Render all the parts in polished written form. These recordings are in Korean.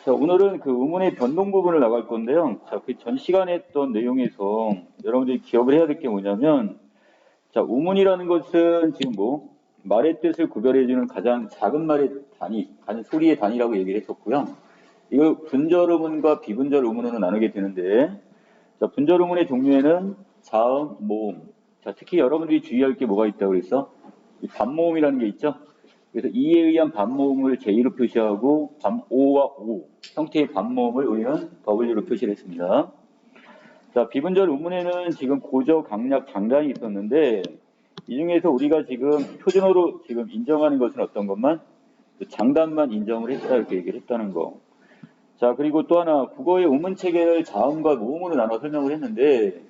자, 오늘은 그 의문의 변동 부분을 나갈 건데요. 자, 그 전 시간에 했던 내용에서 여러분들이 기억을 해야 될 게 뭐냐면, 자, 우문이라는 것은 지금 뭐, 말의 뜻을 구별해주는 가장 작은 말의 단위, 소리의 단위라고 얘기를 했었고요. 이걸 분절 의문과 비분절 의문으로 나누게 되는데, 자, 분절 의문의 종류에는 자음, 모음. 자, 특히 여러분들이 주의할 게 뭐가 있다고 그랬어? 이 반모음이라는 게 있죠? 그래서 이에 의한 반모음을 J로 표시하고 O와 O 형태의 반모음을 우리는 W로 표시를 했습니다. 자, 비분절 의문에는 지금 고저, 강약, 장단이 있었는데 이 중에서 우리가 지금 표준어로 지금 인정하는 것은 어떤 것만? 장단만 인정을 했다 이렇게 얘기를 했다는 거. 자, 그리고 또 하나 국어의 의문 체계를 자음과 모음으로 나눠 설명을 했는데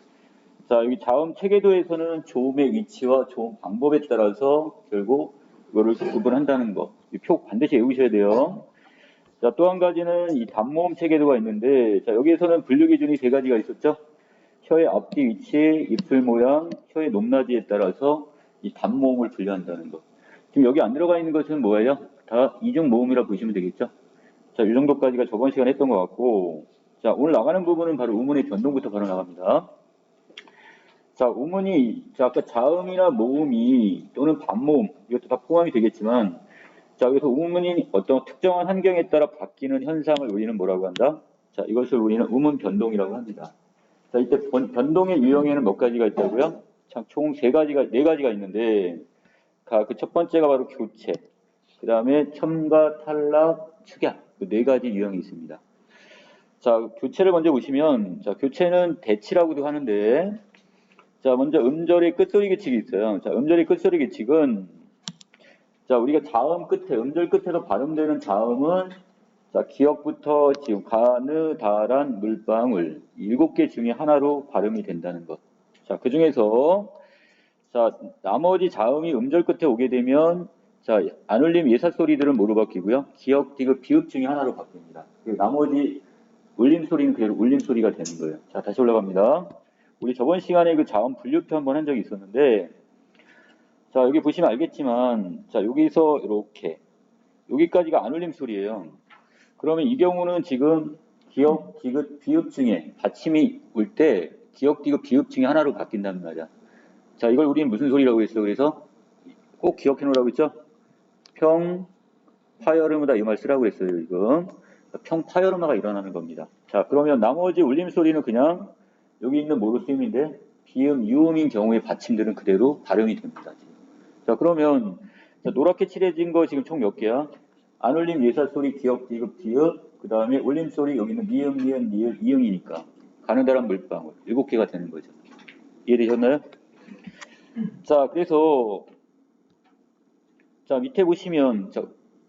자, 여기 자음 체계도에서는 조음의 위치와 조음 방법에 따라서 결국 이거를 구분한다는 거. 이 표 반드시 외우셔야 돼요. 자, 또 한 가지는 이 단모음 체계도가 있는데, 자, 여기에서는 분류 기준이 세 가지가 있었죠. 혀의 앞뒤 위치, 입술 모양, 혀의 높낮이에 따라서 이 단모음을 분류한다는 거. 지금 여기 안 들어가 있는 것은 뭐예요? 다 이중 모음이라 보시면 되겠죠. 자, 이 정도까지가 저번 시간에 했던 것 같고, 자, 오늘 나가는 부분은 바로 우문의 변동부터 바로 나갑니다. 자, 우문이, 자, 아까 자음이나 모음이 또는 반모음, 이것도 다 포함이 되겠지만, 자, 여기서 우문이 어떤 특정한 환경에 따라 바뀌는 현상을 우리는 뭐라고 한다? 자, 이것을 우리는 우문 변동이라고 합니다. 자, 이때 변동의 유형에는 몇 가지가 있다고요? 참, 총 네 가지가 있는데, 그 첫 번째가 바로 교체, 그 다음에 첨가, 탈락, 축약, 그 네 가지 유형이 있습니다. 자, 교체를 먼저 보시면, 자, 교체는 대치라고도 하는데, 자, 먼저 음절의 끝소리 규칙이 있어요. 자, 음절의 끝소리 규칙은, 자, 우리가 자음 끝에, 음절 끝에서 발음되는 자음은, 자, 기역부터 지금 가느, 다란, 물방울, 7개 중에 하나로 발음이 된다는 것. 자, 그 중에서, 자, 나머지 자음이 음절 끝에 오게 되면, 자, 안 울림 예사 소리들은 뭐로 바뀌고요? 기역, 디귿, 비읍 중에 하나로 바뀝니다. 나머지 울림 소리는 그대로 울림 소리가 되는 거예요. 자, 다시 올라갑니다. 우리 저번 시간에 그 자음 분류표 한번 한 적이 있었는데, 자, 여기 보시면 알겠지만, 자, 여기서 이렇게, 여기까지가 안 울림 소리예요. 그러면 이 경우는 지금 기역, 디귿, 비읍 중에 받침이 올 때, 기역, 디귿, 비읍 중에 하나로 바뀐단 말이야. 자, 이걸 우리는 무슨 소리라고 했어요? 그래서 꼭 기억해 놓으라고 했죠? 평, 파열음이다 이 말 쓰라고 했어요, 지금. 평파열음화가 일어나는 겁니다. 자, 그러면 나머지 울림 소리는 그냥 여기 있는 모로 쓰임인데 비음, 유음인 경우의 받침들은 그대로 발음이 됩니다. 자, 그러면 자, 노랗게 칠해진 거 지금 총 몇 개야? 안 울림 예사 소리, 기역, 디귿, 비읍, 그 다음에 울림 소리 여기는 미음, 니은, 니을, 이응이니까 가느다란 물방울 7개가 되는 거죠. 이해되셨나요? 자, 그래서 자, 밑에 보시면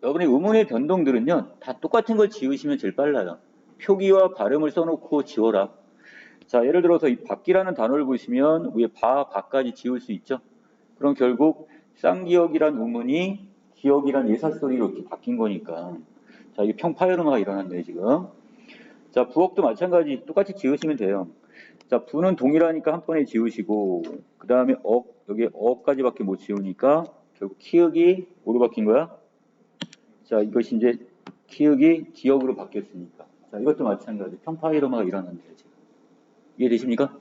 여러분의 의문의 변동들은요 다 똑같은 걸 지으시면 제일 빨라요. 표기와 발음을 써놓고 지워라. 자, 예를 들어서 이 밖이라는 단어를 보시면 위에 바까지 지울 수 있죠. 그럼 결국 쌍기역이란 의문이 기역이란 예사소리로 이렇게 바뀐 거니까 자, 이게 평파열음화가 일어났네요 지금. 자, 부억도 마찬가지 똑같이 지으시면 돼요. 자, 부는 동일하니까 한 번에 지우시고 그 다음에 여기 어까지밖에 못 지우니까 결국 키읔이 뭐로 바뀐 거야? 자, 이것이 이제 키읔이 기역으로 바뀌었으니까. 자, 이것도 마찬가지. 평파열음화가 일어났네요 지금. 이해되십니까?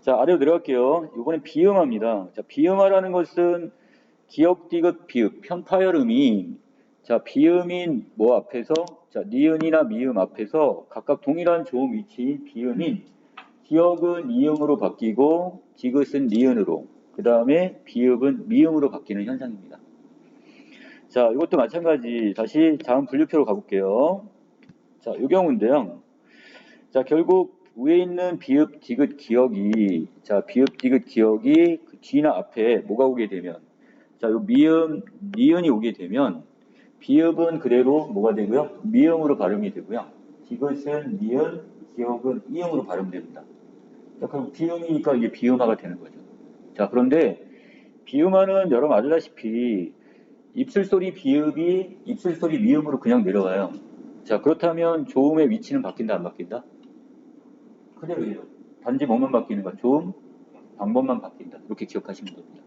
자, 아래로 내려갈게요. 이번엔 비음화입니다. 자, 비음화라는 것은 기역, 디귿, 비읍, 평파열음이 자, 비음인 뭐 앞에서 자, 니은이나 미음 앞에서 각각 동일한 조음 위치인 비음인 기역은 이음으로 바뀌고 디귿은 니은으로 그 다음에 비읍은 미음으로 바뀌는 현상입니다. 자, 이것도 마찬가지 다시 자음 분류표로 가볼게요. 자, 이 경우인데요. 자, 결국 위에 있는 비읍, 디귿, 기역이 자, 비읍, 디귿, 기역이 그 뒤나 앞에 뭐가 오게 되면 자, 요 미음, 니은이 오게 되면 비읍은 그대로 뭐가 되고요? 미음으로 발음이 되고요. 디귿은 니은, 기역은 이음으로 발음됩니다. 자, 그럼 비음이니까 이게 비음화가 되는 거죠. 자, 그런데 비음화는 여러분 아시다시피 입술소리 비읍이 입술소리 미음으로 그냥 내려가요. 자, 그렇다면 조음의 위치는 바뀐다, 안 바뀐다? 그대로예요. 단지 뭐만 바뀌는 거야? 조음, 방법만 바뀐다. 이렇게 기억하시면 됩니다.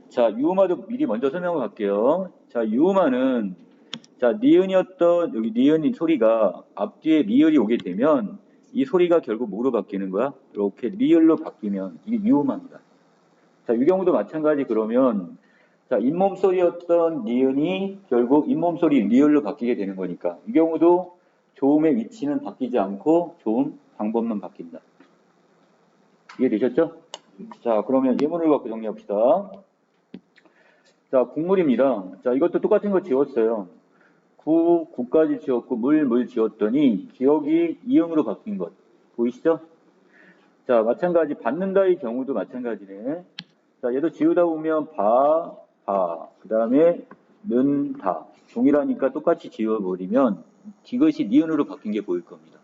자, 유음화도 미리 먼저 설명을 할게요. 자, 유음화는 자, 니은이었던 여기 니은인 소리가 앞뒤에 리을이 오게 되면 이 소리가 결국 뭐로 바뀌는 거야? 이렇게 리을로 바뀌면 이게 유음합니다. 자, 이 경우도 마찬가지. 그러면 자, 잇몸 소리였던 니은이 결국 잇몸 소리 리을로 바뀌게 되는 거니까 이 경우도 조음의 위치는 바뀌지 않고 조음 방법만 바뀐다. 이해되셨죠? 자, 그러면 예문을 갖고 정리합시다. 자, 국물입니다. 자, 이것도 똑같은 거 지웠어요. 구까지 지웠고 물 지웠더니 기억이 이음으로 바뀐 것 보이시죠? 자, 마찬가지 받는다의 경우도 마찬가지네. 자, 얘도 지우다 보면 그 다음에 는다 동일하니까 똑같이 지워버리면 디귿이 니은으로 바뀐 게 보일 겁니다.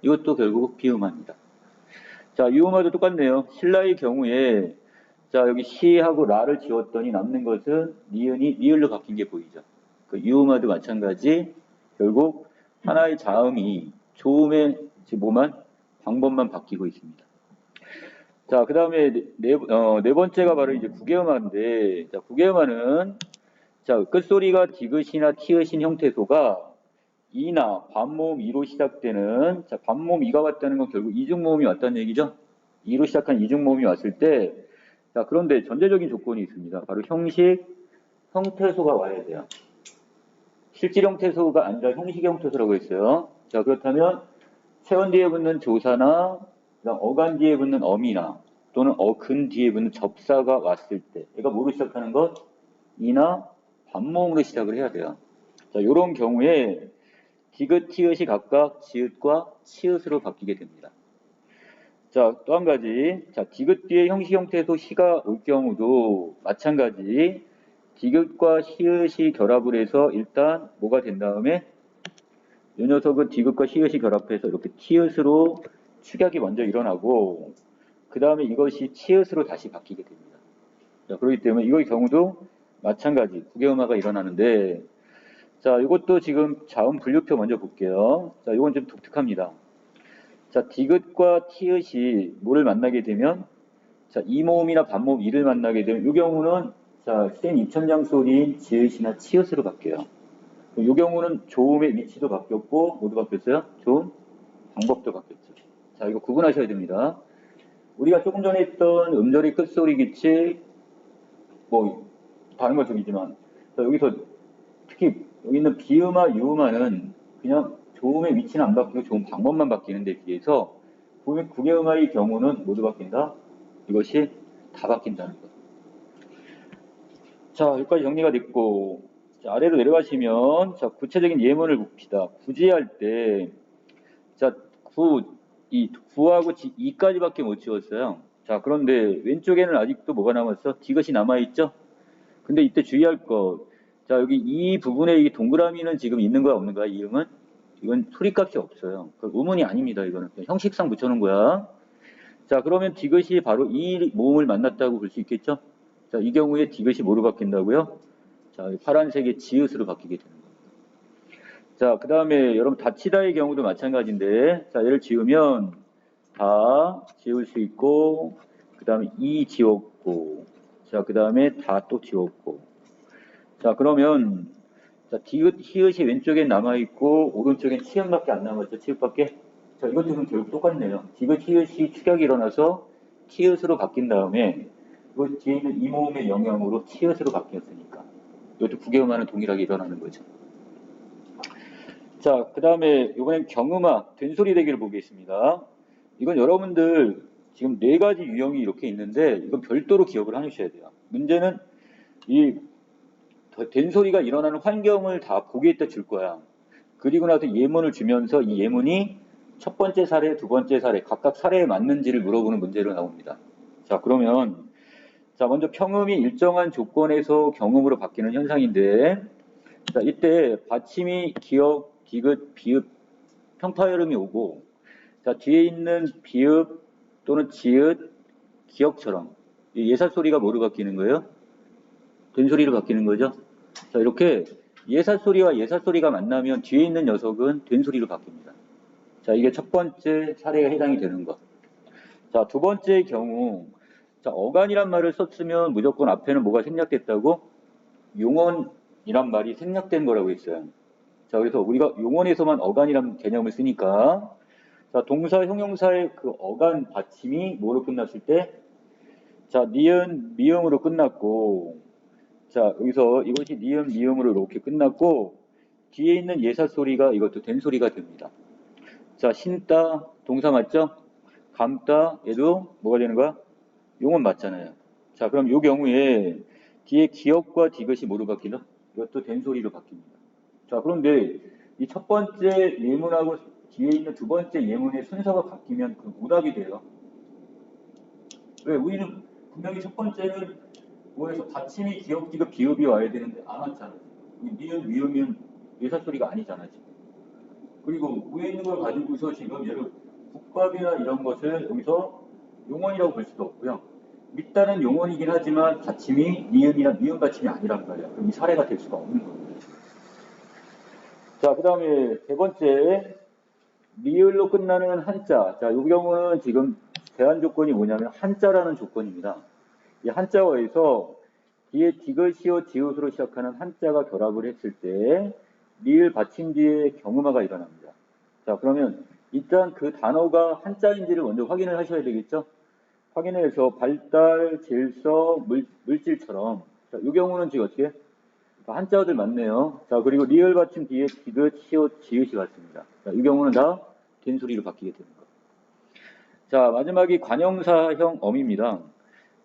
이것도 결국 비음합니다. 자, 유음화도 똑같네요. 신라의 경우에 자, 여기 시하고 라를 지웠더니 남는 것은 니은이 니을로 바뀐 게 보이죠. 그 유음화도 마찬가지. 결국 하나의 자음이 조음의 뭐만 방법만 바뀌고 있습니다. 자, 그 다음에 네 번째가 바로 이제 국외음화인데, 자, 국외음화는 자, 끝소리가 디귿이나 티읕인 형태소가 이나 반모음 이로 시작되는, 자, 반모음 이가 왔다는 건 결국 이중모음이 왔다는 얘기죠. 이로 시작한 이중모음이 왔을 때, 자, 그런데 전제적인 조건이 있습니다. 바로 형식, 형태소가 와야 돼요. 실질 형태소가 아니라 형식 형태소라고 했어요. 자, 그렇다면 세원 뒤에 붙는 조사나 어간 뒤에 붙는 어미나 또는 어근 뒤에 붙는 접사가 왔을 때 얘가 뭐로 시작하는 것? 이나 반모음으로 시작을 해야 돼요. 자, 이런 경우에 디귿, 티읕이 각각 지읒과 치읓으로 바뀌게 됩니다. 자, 또 한 가지. 자, 디귿 뒤에 형식 형태소 시가 올 경우도 마찬가지. 디귿과 시읒이 결합을 해서 일단 뭐가 된 다음에 이 녀석은 디귿과 시읒이 결합해서 이렇게 티읕으로 축약이 먼저 일어나고 그 다음에 이것이 치읓으로 다시 바뀌게 됩니다. 자, 그렇기 때문에 이거의 경우도 마찬가지 국외음화가 일어나는데 자, 이것도 지금 자음 분류표 먼저 볼게요. 자, 이건 좀 독특합니다. 자, 디귿과 티읕이 뭐를 만나게 되면 자, 이모음이나 반모음 이를 만나게 되면 이 경우는 자, 센 입천장 소리인 지읒이나 치읓으로 바뀌어요. 이 경우는 조음의 위치도 바뀌었고 모두 바뀌었어요. 조음 방법도 바뀌었죠. 자, 이거 구분하셔야 됩니다. 우리가 조금 전에 했던 음절의 끝소리 규칙 뭐 다른 것들이지만 자, 여기서 특히 여기 있는 비음화, 유음화는 그냥 조음의 위치는 안 바뀌고 조음 방법만 바뀌는 데 비해서 국외음화의 경우는 모두 바뀐다. 이것이 다 바뀐다는 것. 자, 여기까지 정리가 됐고 자, 아래로 내려가시면 자, 구체적인 예문을 봅시다. 구지할 때 자, 구하고 이까지밖에 못 지웠어요. 자, 그런데 왼쪽에는 아직도 뭐가 남았어? 디귿이 남아있죠? 근데 이때 주의할 거. 자, 여기 이 부분에 이 동그라미는 지금 있는 거야, 없는 거야, 이음은? 이건 소리값이 없어요. 그 음운이 아닙니다, 이거는. 형식상 붙여놓은 거야. 자, 그러면 디귿이 바로 이 모음을 만났다고 볼 수 있겠죠? 자, 이 경우에 디귿이 뭐로 바뀐다고요? 자, 파란색의 지읒으로 바뀌게 되는 거예요. 자, 그 다음에 여러분 다치다의 경우도 마찬가지인데 자, 얘를 지우면 다 지울 수 있고 그 다음에 이 지웠고 자, 그 다음에 다 또 지웠고 자, 그러면 자, 디귿, 히읗이 왼쪽에 남아있고 오른쪽엔 치읓밖에 안 남았죠. 치읓밖에. 자, 이것들은 결국 똑같네요. 디귿, 히읗이 축약이 일어나서 티읕으로 바뀐 다음에 이거 뒤에 있는 이 모음의 영향으로 치읓으로 바뀌었으니까 이것도 국외음화는 동일하게 일어나는 거죠. 자, 그 다음에 이번엔 경음화, 된소리 대기를 보겠습니다. 이건 여러분들 지금 4가지 유형이 이렇게 있는데 이건 별도로 기억을 하셔야 돼요. 문제는 이 된소리가 일어나는 환경을 다 보기에다 줄 거야. 그리고 나서 예문을 주면서 이 예문이 첫 번째 사례, 두 번째 사례, 각각 사례에 맞는지를 물어보는 문제로 나옵니다. 자, 그러면 자, 먼저 평음이 일정한 조건에서 경음으로 바뀌는 현상인데 자, 이때 받침이 기역, 디귿, 비읍, 평파열음이 오고 자, 뒤에 있는 비읍 또는 지읒, 기역처럼 예사소리가 뭐로 바뀌는 거예요? 된소리로 바뀌는 거죠. 자, 이렇게 예사소리와 예사소리가 만나면 뒤에 있는 녀석은 된소리로 바뀝니다. 자, 이게 첫 번째 사례에 해당이 되는 것. 자, 두 번째의 경우 자, 어간이란 말을 썼으면 무조건 앞에는 뭐가 생략됐다고? 용언이란 말이 생략된 거라고 했어요. 자, 그래서 우리가 용언에서만 어간이라는 개념을 쓰니까, 자, 동사, 형용사의 그 어간 받침이 뭐로 끝났을 때? 자, 니은, 미음으로 끝났고, 자, 여기서 이것이 니은, 미음으로 이렇게 끝났고, 뒤에 있는 예사 소리가 이것도 된 소리가 됩니다. 자, 신다, 동사 맞죠? 감다, 얘도 뭐가 되는 거야? 용언 맞잖아요. 자, 그럼 이 경우에 뒤에 기억과 디귿이 뭐로 바뀌나? 이것도 된 소리로 바뀝니다. 자, 그런데 이 첫 번째 예문하고 뒤에 있는 두 번째 예문의 순서가 바뀌면 그 오답이 돼요. 왜? 우리는 분명히 첫 번째는 뭐에서 받침이 기억, 디귿, 비읍이 와야 되는데 안 왔잖아. 니은, 미음은 예사 소리가 아니잖아, 지금. 그리고 위에 있는 걸 가지고서 지금 예를 국밥이나 이런 것을 여기서 용언이라고 볼 수도 없고요. 밑단은 용언이긴 하지만 받침이 니은이나 미음 받침이 아니란 말이야. 그럼 이 사례가 될 수가 없는 겁니다. 자, 그 다음에 세 번째, 리을로 끝나는 한자. 자, 이 경우는 지금 제한 조건이 뭐냐면 한자라는 조건입니다. 이 한자어에서 뒤에 디귿이요 지읒으로 시작하는 한자가 결합을 했을 때 리을 받침 뒤에 경음화가 일어납니다. 자, 그러면 일단 그 단어가 한자인지를 먼저 확인을 하셔야 되겠죠? 확인해서 발달, 질서, 물질처럼. 자, 이 경우는 지금 어떻게? 한자어들 맞네요. 자, 그리고 리을 받침 뒤에 디귿, 시옷, 지읒이 같습니다. 자, 이 경우는 다 된 소리로 바뀌게 됩니다. 자, 마지막이 관형사형 어미입니다.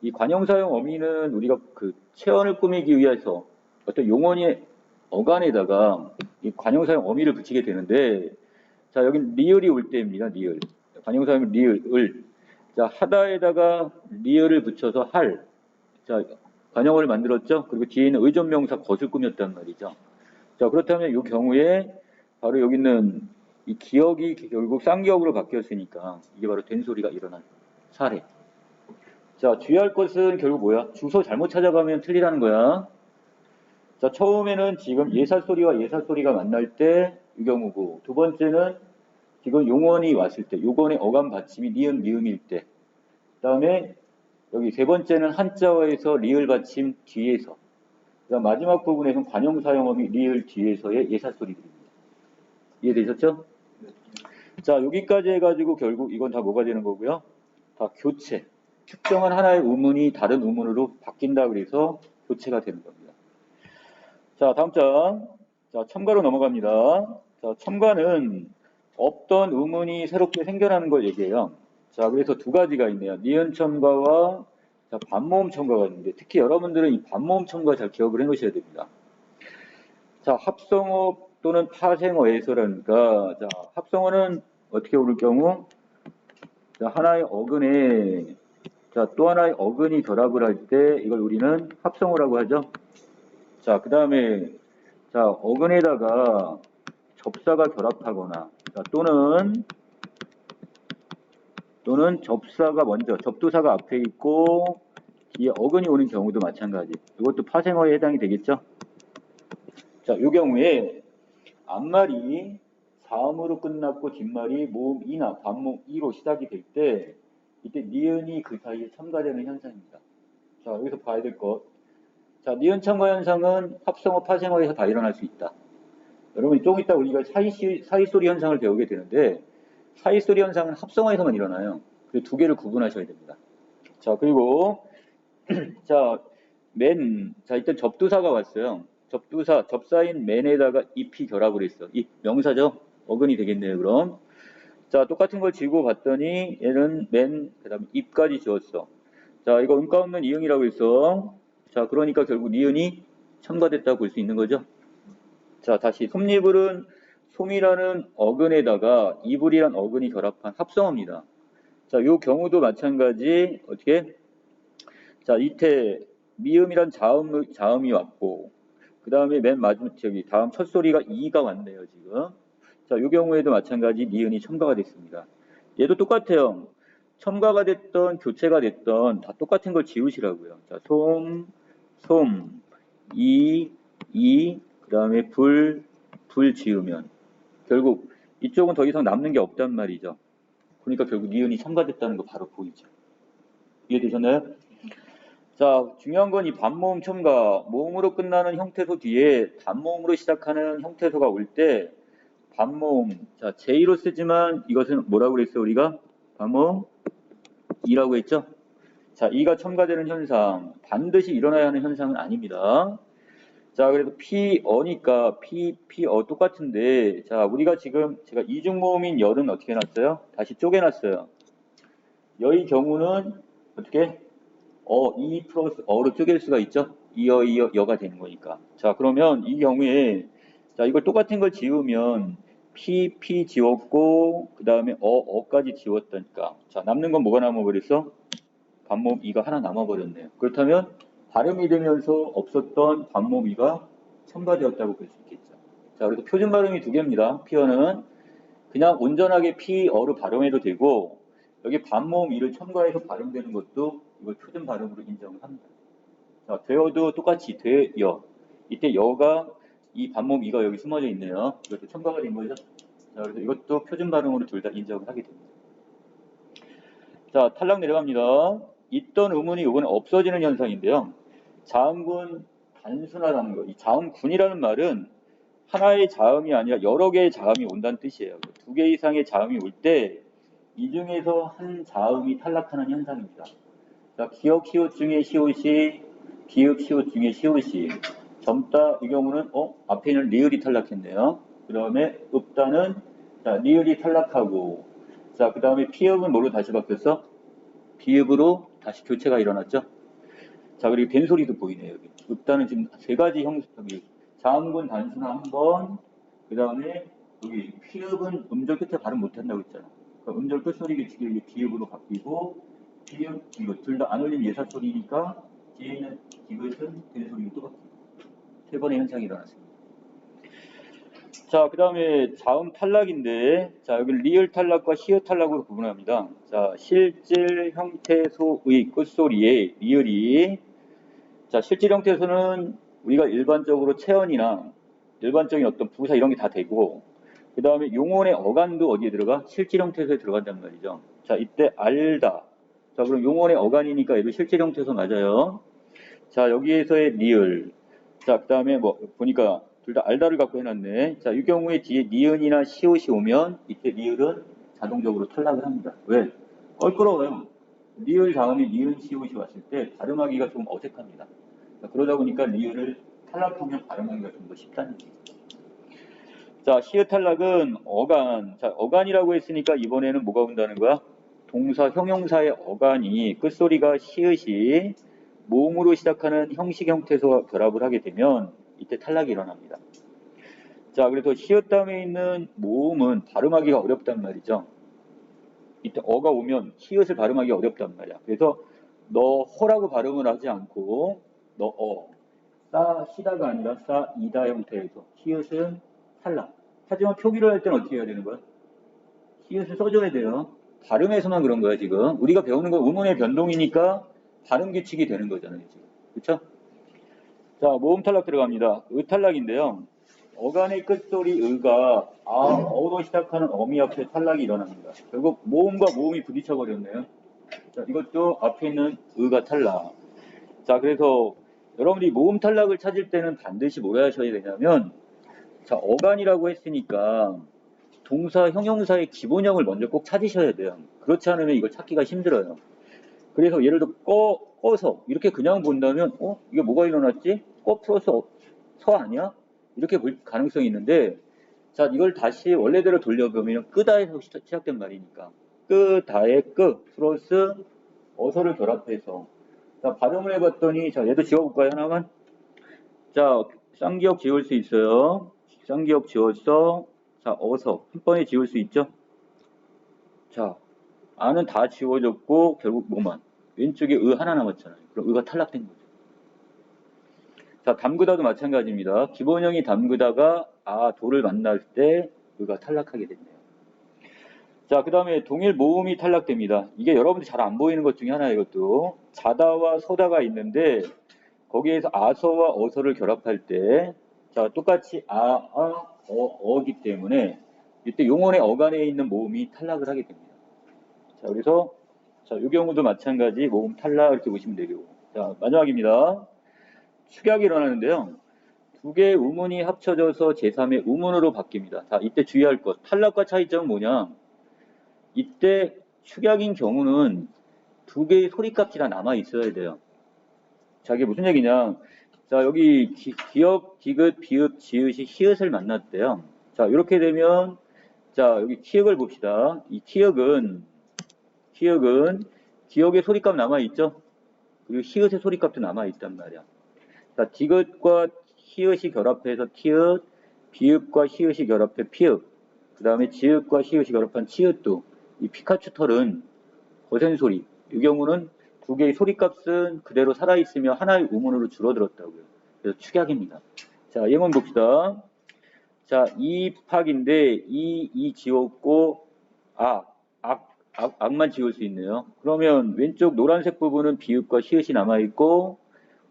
이 관형사형 어미는 우리가 그 체언을 꾸미기 위해서 어떤 용언의 어간에다가 이 관형사형 어미를 붙이게 되는데, 자, 여긴 리을이 올 때입니다. 리을. 관형사형 리을, 을. 자, 하다에다가 리을을 붙여서 할. 자, 관형어를 만들었죠? 그리고 뒤에 있는 의존명사 것을 꾸몄단 말이죠. 자, 그렇다면 이 경우에 바로 여기 있는 이 기억이 결국 쌍기억으로 바뀌었으니까 이게 바로 된 소리가 일어난 사례. 자, 주의할 것은 결국 뭐야? 주소 잘못 찾아가면 틀리다는 거야. 자, 처음에는 지금 예사소리와 예사소리가 만날 때 이 경우고, 두 번째는 지금 용언이 왔을 때, 요건의 어감 받침이 니은, 미음일 때, 그 다음에 여기 세 번째는 한자어에서 리을 받침 뒤에서, 그다음 마지막 부분에서는 관형사형어미 리을 뒤에서의 예사소리들입니다. 이해되셨죠? 자, 여기까지 해가지고 결국 이건 다 뭐가 되는 거고요? 다 교체. 특정한 하나의 우문이 다른 우문으로 바뀐다 그래서 교체가 되는 겁니다. 자, 다음 장. 자, 첨가로 넘어갑니다. 자, 첨가는 없던 우문이 새롭게 생겨나는 걸 얘기해요. 자, 그래서 두 가지가 있네요. 니은 첨가와 자, 반모음 첨가가 있는데 특히 여러분들은 이 반모음 첨가 잘 기억을 해 놓으셔야 됩니다. 자, 합성어 또는 파생어에서라니까 자, 합성어는 어떻게 오를 경우 자, 하나의 어근에 자, 또 하나의 어근이 결합을 할 때 이걸 우리는 합성어라고 하죠. 자, 그 다음에 자, 어근에다가 접사가 결합하거나 자, 또는 접사가 먼저 접두사가 앞에 있고 뒤에 어근이 오는 경우도 마찬가지. 이것도 파생어에 해당이 되겠죠. 자, 이 경우에 앞말이 사음으로 끝났고 뒷말이 모음 이나 반모음 이로 시작이 될 때 이때 니은이 그 사이에 첨가되는 현상입니다. 자, 여기서 봐야 될 것. 자, 니은 첨가 현상은 합성어, 파생어에서 다 일어날 수 있다. 여러분, 조금 이따 우리가 사이소리 현상을 배우게 되는데 사이소리 현상은 합성어에서만 일어나요. 그 두 개를 구분하셔야 됩니다. 자, 그리고 자, 자, 일단 접두사가 왔어요. 접두사, 접사인 맨에다가 잎이 결합을 했어. 잎, 명사죠? 어근이 되겠네요, 그럼. 자, 똑같은 걸 지고 봤더니 얘는 맨, 그 다음에 잎까지 지었어. 자, 이거 음가 없는 이응이라고 했어. 자, 그러니까 결국 니은이 첨가됐다고 볼 수 있는 거죠. 자, 다시 솜니불은 솜이라는 어근에다가 이불이란 어근이 결합한 합성어입니다. 자, 요 경우도 마찬가지 어떻게? 자, 이태 미음이란 자음이 왔고 그 다음에 맨 마지막 다음 첫 소리가 이가 왔네요 지금. 자, 이 경우에도 마찬가지 니은이 첨가가 됐습니다. 얘도 똑같아요. 첨가가 됐던 교체가 됐던 다 똑같은 걸 지우시라고요. 자, 그 다음에 불 지우면 결국 이쪽은 더 이상 남는 게 없단 말이죠. 그러니까 결국 니은이 첨가됐다는 거 바로 보이죠. 이해되셨나요? 자, 중요한 건 이 반모음 첨가, 모음으로 끝나는 형태소 뒤에 단모음으로 시작하는 형태소가 올 때 반모음, 자, J로 쓰지만 이것은 뭐라고 그랬어요, 우리가? 반모음 이라고 했죠? 자, 이가 첨가되는 현상, 반드시 일어나야 하는 현상은 아닙니다. 자, 그래서 P어니까 P어 똑같은데, 자, 우리가 지금 제가 이중모음인 열은 어떻게 해놨어요? 다시 쪼개놨어요. 여의 경우는 어떻게? 이 플러스 어로 쪼갤 수가 있죠? 여가 되는 거니까. 자, 그러면 이 경우에, 자, 이걸 똑같은 걸 지우면, P 지웠고, 그 다음에 어까지 지웠다니까. 자, 남는 건 뭐가 남아버렸어? 반모음 이가 하나 남아버렸네요. 그렇다면, 발음이 되면서 없었던 반모음 이가 첨가되었다고 볼 수 있겠죠. 자, 그래서 표준 발음이 두 개입니다. P어는 그냥 온전하게 P어로 발음해도 되고, 여기 반모음 이를 첨가해서 발음되는 것도 이걸 표준 발음으로 인정을 합니다. 자, 되어도 똑같이 되여. 이때 여가 이 반모음 이가 여기 숨어져 있네요. 이것도 첨가가 된 거죠. 자, 그래서 이것도 표준 발음으로 둘 다 인정을 하게 됩니다. 자, 탈락 내려갑니다. 있던 의문이 이번에 없어지는 현상인데요. 자음군 단순하다는 거. 이 자음군이라는 말은 하나의 자음이 아니라 여러 개의 자음이 온다는 뜻이에요. 두 개 이상의 자음이 올 때 이 중에서 한 자음이 탈락하는 현상입니다. 자, 기역 시옷 중에 시옷이, 기역 시옷 중에 시옷이, 젊다 이 경우는 앞에 있는 리을이 탈락했네요. 그 다음에 읍다는 자, 리을이 탈락하고, 자, 그 다음에 피읍은 뭐로 다시 바뀌었어? 비읍으로 다시 교체가 일어났죠. 자, 그리고 된소리도 보이네요. 여기. 읍다는 지금 세 가지 형식이 자음군 단순화 한 번, 그 다음에 여기 피읍은 음절 끝에 발음 못한다고 했잖아. 그러니까 음절 끝소리 규칙이 이게 비읍으로 바뀌고, 비읍, 디귿 둘 다 안 올린 예사소리니까 뒤에 있는 디귿은 된소리로 또 바뀌고 세 번의 현상이 일어났습니다. 자, 그 다음에 자음 탈락인데, 자, 여기 리을 탈락과 시읒 탈락으로 구분합니다. 자, 실질 형태소의 끝소리에 리을이, 자, 실질 형태소는 우리가 일반적으로 체언이나 일반적인 어떤 부사 이런 게 다 되고, 그 다음에 용언의 어간도 어디에 들어가? 실질 형태소에 들어간단 말이죠. 자, 이때 알다. 자, 그럼 용언의 어간이니까 얘도 실질 형태소 맞아요. 자, 여기에서의 리을. 자, 그 다음에 뭐, 보니까 둘 다 알다를 갖고 해놨네. 자, 이 경우에 뒤에 니은이나 시옷이 오면 이때 리을은 자동적으로 탈락을 합니다. 왜? 껄끄러워요. 리을 다음에 니은 시옷이 왔을 때 발음하기가 좀 어색합니다. 자, 그러다 보니까 리을을 탈락하면 발음하기가 좀 더 쉽다는 얘기죠. 자, 시읒 탈락은 어간. 자, 어간이라고 했으니까 이번에는 뭐가 온다는 거야? 동사, 형용사의 어간이 끝소리가 시읒이 모음으로 시작하는 형식 형태소와 결합을 하게 되면 이때 탈락이 일어납니다. 자, 그래서 시읒 다음에 있는 모음은 발음하기가 어렵단 말이죠. 이때 어가 오면 시읒을 발음하기 어렵단 말이야. 그래서 너 허라고 발음을 하지 않고 너 싸 시다가 아니라 싸 이다 형태에서 시읒은 탈락. 하지만 표기를 할 때는 어떻게 해야 되는 거야? 시읒을 써줘야 돼요. 발음에서만 그런 거야 지금. 우리가 배우는 건 음운의 변동이니까 발음 규칙이 되는 거잖아요 지금. 그렇죠? 자, 모음 탈락 들어갑니다. 의 탈락인데요. 어간의 끝소리 의가 어로 시작하는 어미 앞에 탈락이 일어납니다. 결국 모음과 모음이 부딪혀 버렸네요. 자, 이것도 앞에 있는 의가 탈락. 자, 그래서 여러분이 모음 탈락을 찾을 때는 반드시 뭘 하셔야 되냐면, 자, 어간이라고 했으니까 동사, 형용사의 기본형을 먼저 꼭 찾으셔야 돼요. 그렇지 않으면 이걸 찾기가 힘들어요. 그래서 예를 들어 꺼서 이렇게 그냥 본다면 이게 뭐가 일어났지? 꺼 플러스 서 아니야? 이렇게 볼 가능성이 있는데, 자, 이걸 다시 원래대로 돌려보면 끄다에서 시작된 말이니까 끄다의 끄 플러스 어서를 결합해서, 자, 발음을 해봤더니, 자, 얘도 지워볼까요? 하나만. 자, 쌍기역 지울 수 있어요. 쌍기역 지웠어. 자, 어서 한 번에 지울 수 있죠? 자, 아는 다 지워졌고 결국 뭐만 왼쪽에 의 하나 남았잖아요. 그럼 의가 탈락된 거죠. 자, 담그다도 마찬가지입니다. 기본형이 담그다가 도를 만날 때 의가 탈락하게 됐네요. 자, 그 다음에 동일 모음이 탈락됩니다. 이게 여러분들 잘 안 보이는 것 중에 하나예요. 이것도 자다와 서다가 있는데 거기에서 아서와 어서를 결합할 때, 자, 똑같이 어기 때문에 이때 용언의 어간에 있는 모음이 탈락을 하게 됩니다. 자, 그래서 자, 이 경우도 마찬가지 모음 탈락 이렇게 보시면 되고, 자, 마지막입니다. 축약이 일어나는데요. 두 개의 우문이 합쳐져서 제3의 우문으로 바뀝니다. 자, 이때 주의할 것. 탈락과 차이점은 뭐냐? 이때 축약인 경우는 두 개의 소리값이 다 남아 있어야 돼요. 자, 이게 무슨 얘기냐? 자, 여기 기역, 디귿, 비읍, 지읒이 히읗을 만났대요. 자, 이렇게 되면, 자, 여기 티읕을 봅시다. 이 티읕은 기역의 소리값 남아있죠? 그리고 히읗의 소리값도 남아있단 말이야. 자, 디귿과 히읗이 결합해서 티읕, 비읍과 히읗이 결합해 피읍, 그 다음에 지읒과 히읗이 결합한 치읓도, 이 피카츄 털은 거센 소리, 이 경우는 두 개의 소리값은 그대로 살아있으며 하나의 우문으로 줄어들었다고요. 그래서 축약입니다. 자, 예문 봅시다. 자, 이팍인데 이 지웠고 악만 지울 수 있네요. 그러면 왼쪽 노란색 부분은 비읍과 시읒이 남아있고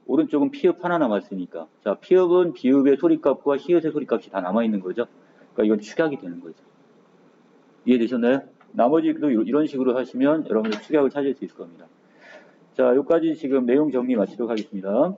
오른쪽은 피읍 하나 남았으니까. 자, 피읍은 비읍의 소리값과 시읒의 소리값이 다 남아있는 거죠. 그러니까 이건 축약이 되는 거죠. 이해되셨나요? 나머지도 이런 식으로 하시면 여러분들 축약을 찾을 수 있을 겁니다. 자, 여기까지 지금 내용 정리 마치도록 하겠습니다.